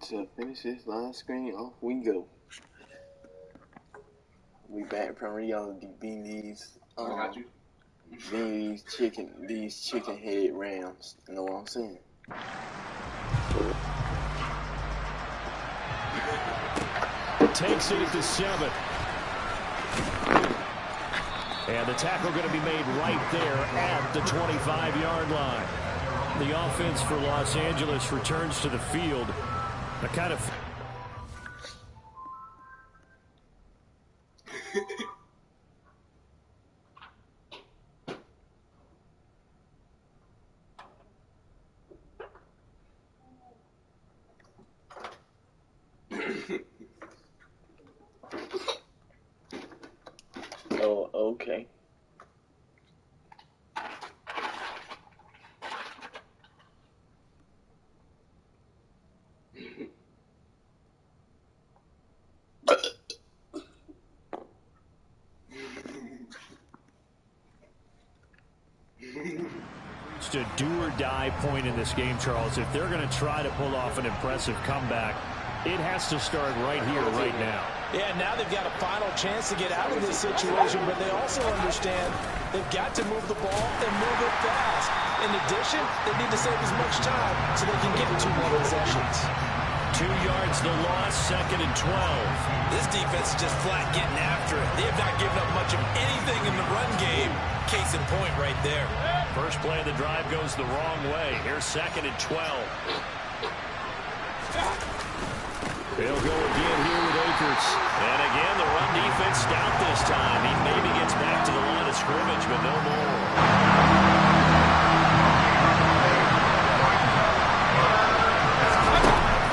to finish this live screen, off we go. We back from reality, being these chicken head rams. You know what I'm saying? Takes it at the 7. And the tackle going to be made right there at the 25-yard line. The offense for Los Angeles returns to the field. A kind of... Oh, okay. It's a do-or-die point in this game, Charles. If they're going to try to pull off an impressive comeback, it has to start right here, right now. Yeah, now they've got a final chance to get out of this situation, but they also understand they've got to move the ball and move it fast. In addition, they need to save as much time so they can get 2 more possessions. 2 yards the loss, 2nd and 12. This defense is just flat getting after it. They have not given up much of anything in the run game. Case in point right there. First play of the drive goes the wrong way. Here's 2nd and 12. They'll go again here with Akers. And again, the run defense stout this time. He maybe gets back to the line of scrimmage, but no more.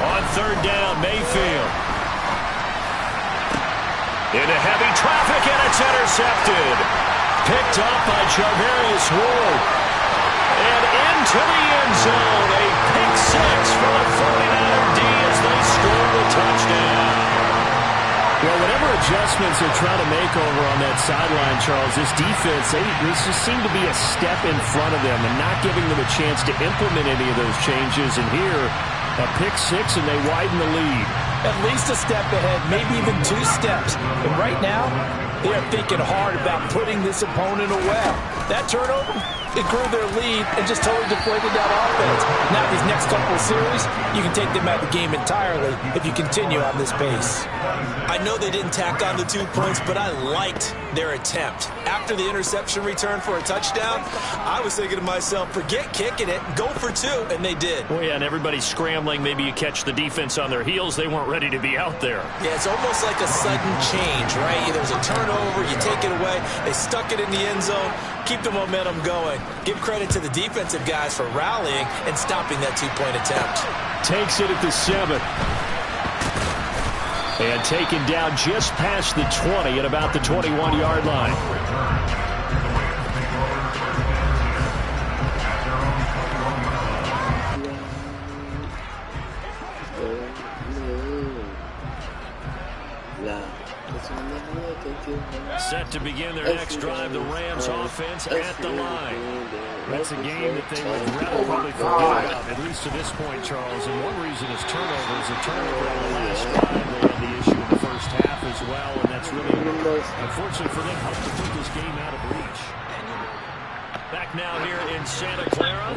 On 3rd down, Mayfield. Into heavy traffic, and it's intercepted. Picked up by Charvarius Ward. And into the end zone. A pick 6 for the 49er D as they score the touchdown. Well, whatever adjustments they're trying to make over on that sideline, Charles, this defense, they just seem to be a step in front of them and not giving them a chance to implement any of those changes. And here, a pick 6, and they widen the lead. At least a step ahead, maybe even 2 steps. And right now, they are thinking hard about putting this opponent away. That turnover, it grew their lead and just totally deflated that offense. Now these next couple of series, you can take them out of the game entirely if you continue on this pace. I know they didn't tack on the 2 points, but I liked their attempt. After the interception return for a touchdown, I was thinking to myself, forget kicking it, go for 2, and they did. Well, yeah, and everybody's scrambling. Maybe you catch the defense on their heels. They weren't ready to be out there. Yeah, it's almost like a sudden change, right? There's a turnover, you take it away, they stuck it in the end zone, keep the momentum going. Give credit to the defensive guys for rallying and stopping that 2-point attempt. Takes it at the 7. And taken down just past the 20 at about the 21-yard line. Set to begin their next drive, the Rams offense at the line. That's a game that they would rather probably forget about, at least to this point, Charles. And one reason is turnovers. A turnover on the last drive, they had the issue in the first half as well, and that's really, unfortunately for them, helped to put this game out of reach. Back now here in Santa Clara.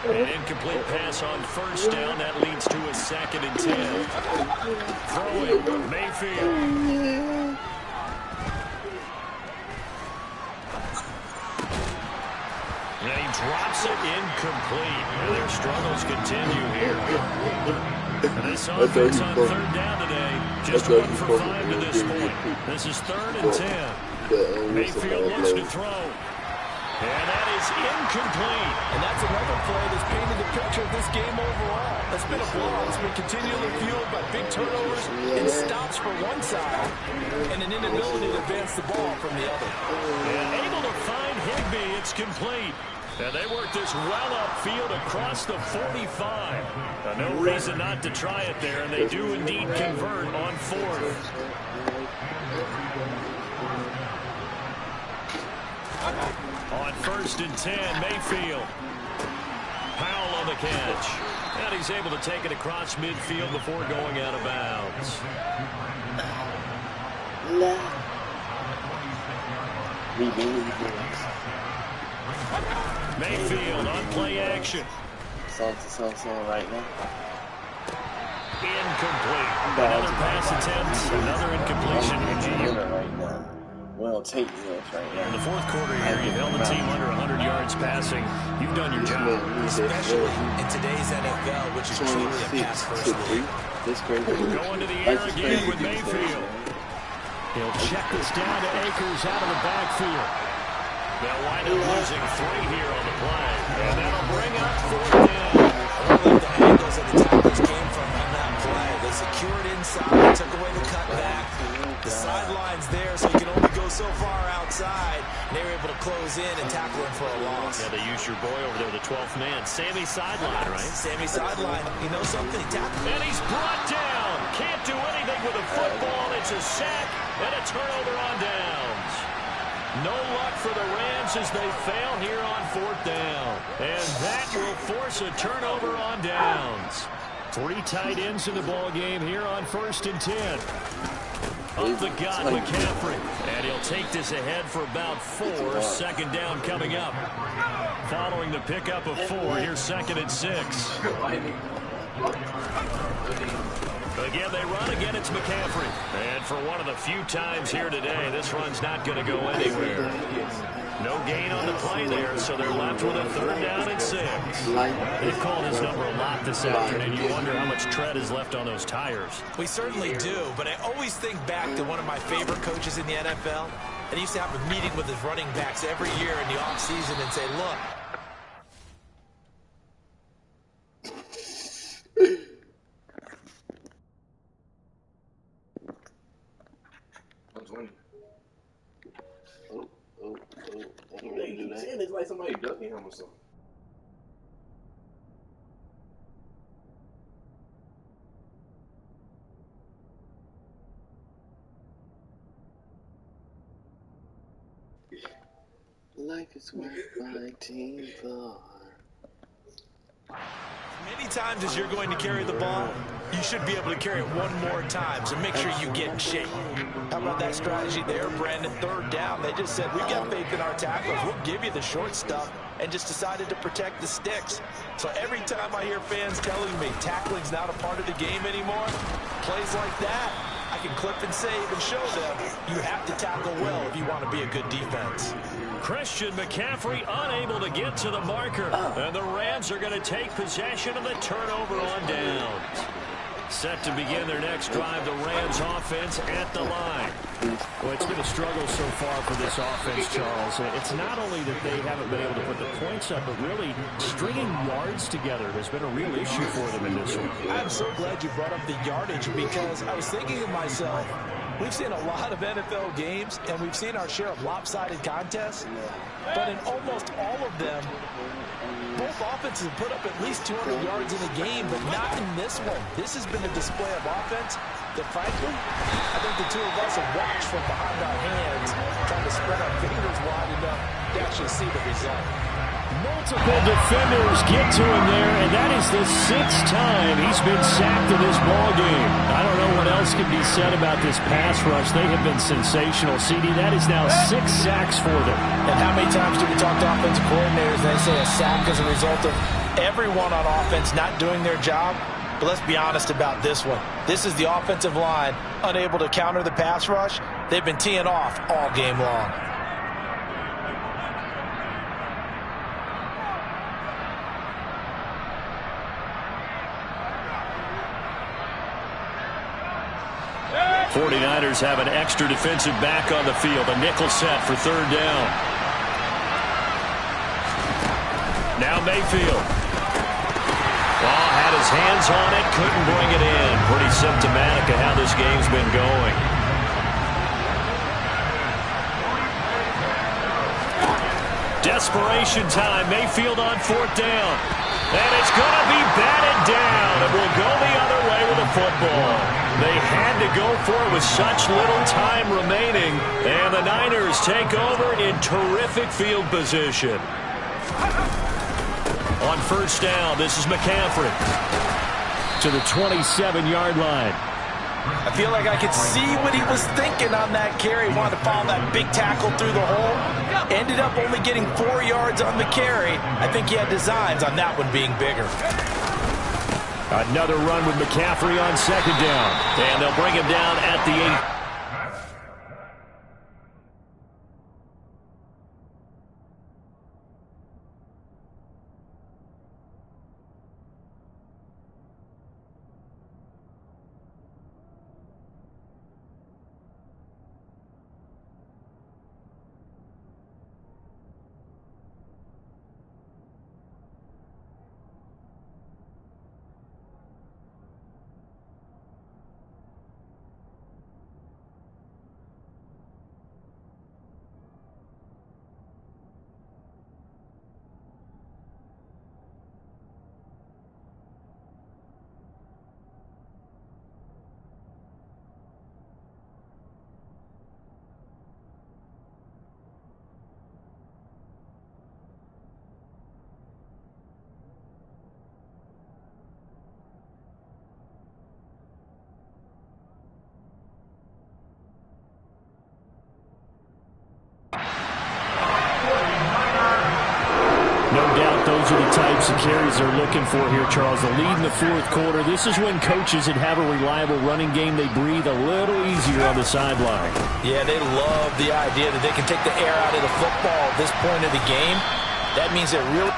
An incomplete pass on 1st down. That leads to a 2nd and 10. Throwing, Mayfield. And he drops it incomplete. And their struggles continue here. And this offense on 3rd down today, just 1 for 5 to this point. This is 3rd and 10. Mayfield looks to throw. And that is incomplete. And that's another play that's painted the picture of this game overall. That's been a blowout. It's been continually fueled by big turnovers and stops for one side and an inability to advance the ball from the other. And able to find Higbee. It's complete. And they work this well upfield across the 45. No reason not to try it there, and they do indeed convert on 4th. On 1st and 10, Mayfield. Powell on the catch. And he's able to take it across midfield before going out of bounds. Mayfield on play action. So right now. Incomplete. Another pass attempt, another incompletion. Right now. Well, take this right now. In the fourth quarter here, you've held the team under 100 yards passing. You've done your job. Especially in today's NFL, which is truly a pass-first league. Going to the air again with Mayfield. He'll check this down to Akers out of the backfield. They'll wind up losing 3 here on the play. And that'll bring up 4th down. I love the angles that the tacklers came from on that play. They secured inside, took away the cutback. The sideline's there, so you can only go so far outside. They were able to close in and tackle him for a loss. Yeah, they used your boy over there, the 12th man. Sammy Sideline, right? Sammy Sideline. You know something? He tackled him. And he's brought down. Can't do anything with a football. It's a sack and a turnover on downs. No luck for the Rams as they fail here on 4th down. And that will force a turnover on downs. 3 tight ends in the ball game here on 1st and 10. Up the gut, McCaffrey. And he'll take this ahead for about 4. 2nd down coming up. Following the pickup of 4, here's 2nd and 6. Again, they run. Again, it's McCaffrey. And for one of the few times here today, this run's not going to go anywhere. No gain on the play there, so they're left with a 3rd down and 6. They've called his number a lot this afternoon. You wonder how much tread is left on those tires. We certainly do, but I always think back to one of my favorite coaches in the NFL. And he used to have a meeting with his running backs every year in the offseason and say, look, It's like somebody ducking him or something. Life is worth fighting for. many times as you're going to carry the ball, you should be able to carry it one more time, so make sure you get in shape. How about that strategy there, Brandon? 3rd down, they just said, we got faith in our tacklers. We'll give you the short stuff, and just decided to protect the sticks. So every time I hear fans telling me tackling's not a part of the game anymore, plays like that, I can clip and save and show them you have to tackle well if you want to be a good defense. Christian McCaffrey unable to get to the marker. And the Rams are going to take possession of the turnover on downs. Set to begin their next drive, the Rams offense at the line. Well, it's been a struggle so far for this offense, Charles. It's not only that they haven't been able to put the points up, but really stringing yards together has been a real issue for them in this one. I'm so glad you brought up the yardage, because I was thinking to myself, we've seen a lot of NFL games, and we've seen our share of lopsided contests, but in almost all of them, both offenses have put up at least 200 yards in a game, but not in this one. This has been a display of offense that, frankly, I think the two of us have watched from behind our hands, trying to spread our fingers wide enough to actually see the result. Multiple defenders get to him there, and that is the 6th time he's been sacked in this ball game. I don't know what else can be said about this pass rush. They have been sensational. CD, that is now 6 sacks for them. And how many times do we talk to offensive coordinators and they say a sack is a result of everyone on offense not doing their job? But let's be honest about this one. This is the offensive line unable to counter the pass rush. They've been teeing off all game long. '49ers have an extra defensive back on the field. A nickel set for 3rd down. Now Mayfield. Ball had his hands on it, couldn't bring it in. Pretty symptomatic of how this game's been going. Desperation time. Mayfield on 4th down. And it's going to be batted down. It will go the other way with the football. They had to go for it with such little time remaining. And the Niners take over in terrific field position. On first down, this is McCaffrey to the 27-yard line. I feel like I could see what he was thinking on that carry. He wanted to follow that big tackle through the hole. Ended up only getting 4 yards on the carry. I think he had designs on that one being bigger. Another run with McCaffrey on second down. And they'll bring him down at the 8. No doubt those are the types of carries they're looking for here, Charles. The lead in the fourth quarter. This is when coaches that have a reliable running game, they breathe a little easier on the sideline. Yeah, they love the idea that they can take the air out of the football at this point of the game. That means they're really...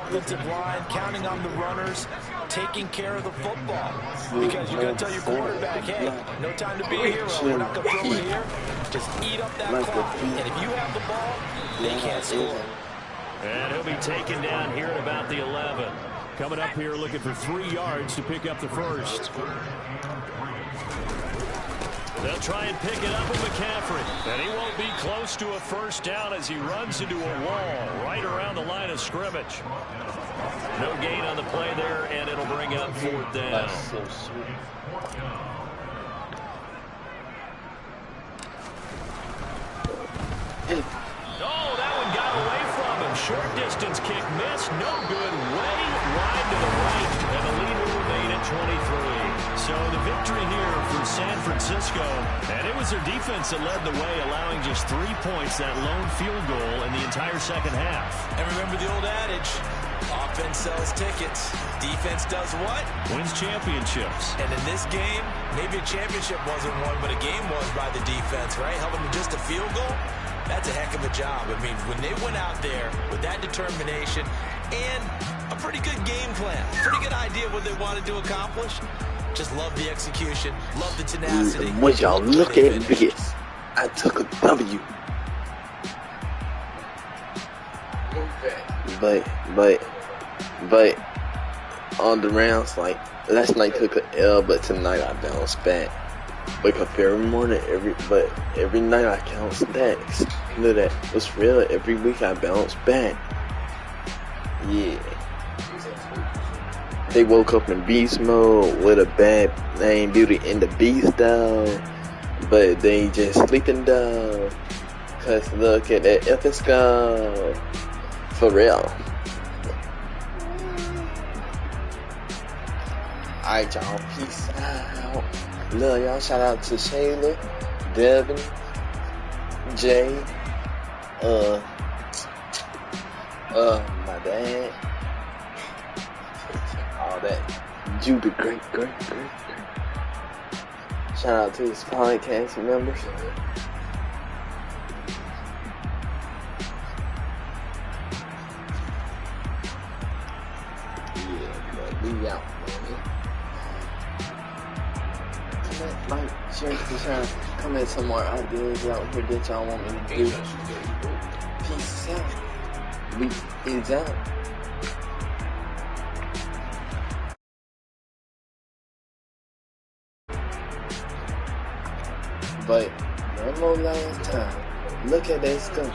offensive line, counting on the runners, taking care of the football. Because you're going to tell your quarterback, hey, no time to be a hero. We're not going to throw it here. Just eat up that clock. And if you have the ball, they can't score. And he'll be taken down here at about the 11. Coming up here looking for 3 yards to pick up the first. They'll try and pick it up with McCaffrey. And he won't be close to a first down as he runs into a wall right around the line of scrimmage. No gain on the play there, and it'll bring up fourth down. That's so sweet. Oh, that one got away from him. Short distance kick missed. No good. Way wide to the right. And the lead will remain at 23. So the victory here for San Francisco. And it was their defense that led the way, allowing just 3 points, that lone field goal in the entire second half. And remember the old adage, offense sells tickets. Defense does what? Wins championships. And in this game, maybe a championship wasn't won, but a game was by the defense, right? Held them to just a field goal. That's a heck of a job. I mean, when they went out there with that determination and a pretty good game plan, pretty good idea what they wanted to accomplish, just love the execution, love the tenacity. When y'all look at this, I took a W. But on the rounds, like last night took an L, but tonight I bounced back. Wake up every morning, every night I count stacks. You know that it's real. Every week I bounce back. Yeah. They woke up in beast mode with a bad name, Beauty and the Beast though, but they just sleeping though. Cause look at that effing skull. For real. Alright y'all, peace out. Love y'all. Shout out to Shayla, Devin, Jay, my dad, all that. Judy, great. Shout out to his podcast members. Yeah, but we out, man. Like, share, comment some more ideas out here that y'all want me to do. Peace out. We is out. But one more last time. Look at that stuff.